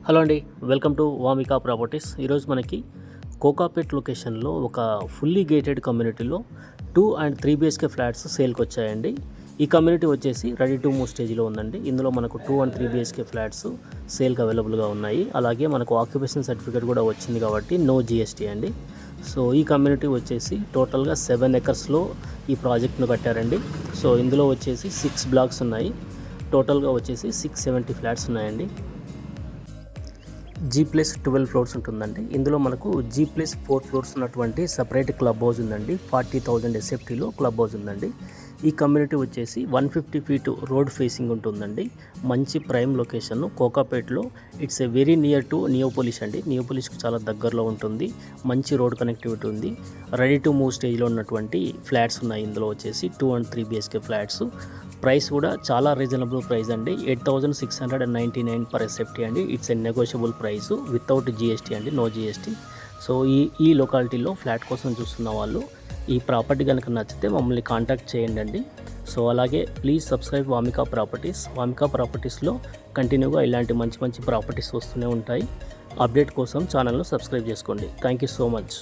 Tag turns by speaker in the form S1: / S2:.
S1: Hello అండి, welcome to Vamika properties. ఈరోజు మనకి కోకాపేట్ లొకేషన్లో ఒక ఫుల్లీ గేటెడ్ కమ్యూనిటీలో 2 and 3 BHK ఫ్లాట్స్ సేల్కి వచ్చాయండి. ఈ కమ్యూనిటీ వచ్చేసి రెడీ టు మూవ్ స్టేజ్లో ఉందండి. ఇందులో మనకు 2 and 3 BHK ఫ్లాట్స్ సేల్కి అవైలబుల్గా ఉన్నాయి. అలాగే మనకు ఆక్యుపేషన్ సర్టిఫికేట్ కూడా వచ్చింది కాబట్టి నో GST అండి. సో ఈ కమ్యూనిటీ వచ్చేసి టోటల్గా 7 acresలో ఈ ప్రాజెక్ట్ను కట్టారండి. సో ఇందులో వచ్చేసి 6 blocks ఉన్నాయి. టోటల్గా వచ్చేసి 670 ఫ్లాట్స్ ఉన్నాయండి. G+12 ఫ్లోర్స్ ఉంటుందండి. ఇందులో మనకు G+4 ఫ్లోర్స్ ఉన్నటువంటి సపరేట్ క్లబ్ హౌస్ ఉందండి. 40,000 SFTలో క్లబ్ హౌస్ ఉందండి. ఈ కమ్యూనిటీ వచ్చేసి 150 feet రోడ్ ఫేసింగ్ ఉంటుందండి. మంచి ప్రైమ్ లొకేషన్ కోకాపేట్లో. It's a very near to Neopolis అండి. నియోపోలిస్కి చాలా దగ్గరలో ఉంటుంది. మంచి రోడ్ కనెక్టివిటీ ఉంది. రెడీ టు మూవ్ స్టేజ్లో ఉన్నటువంటి ఫ్లాట్స్ ఉన్నాయి. ఇందులో వచ్చేసి 2 and 3 BHK ఫ్లాట్స్. ప్రైస్ కూడా చాలా రీజనబుల్ ప్రైస్ అండి. 8,699 per SFT అండి. It's a negotiable price without GST అండి, నో GST. సో ఈ లొకాలిటీలో ఫ్లాట్ కోసం చూస్తున్న వాళ్ళు ఈ ప్రాపర్టీ కనుక నచ్చితే మమ్మల్ని కాంటాక్ట్ చేయండి అండి. సో అలాగే please subscribe Vamika properties. Vamika ప్రాపర్టీస్లో కంటిన్యూగా ఇలాంటి మంచి మంచి ప్రాపర్టీస్ వస్తూనే ఉంటాయి. అప్డేట్ కోసం ఛానల్ను సబ్స్క్రైబ్ చేసుకోండి. Thank you so much.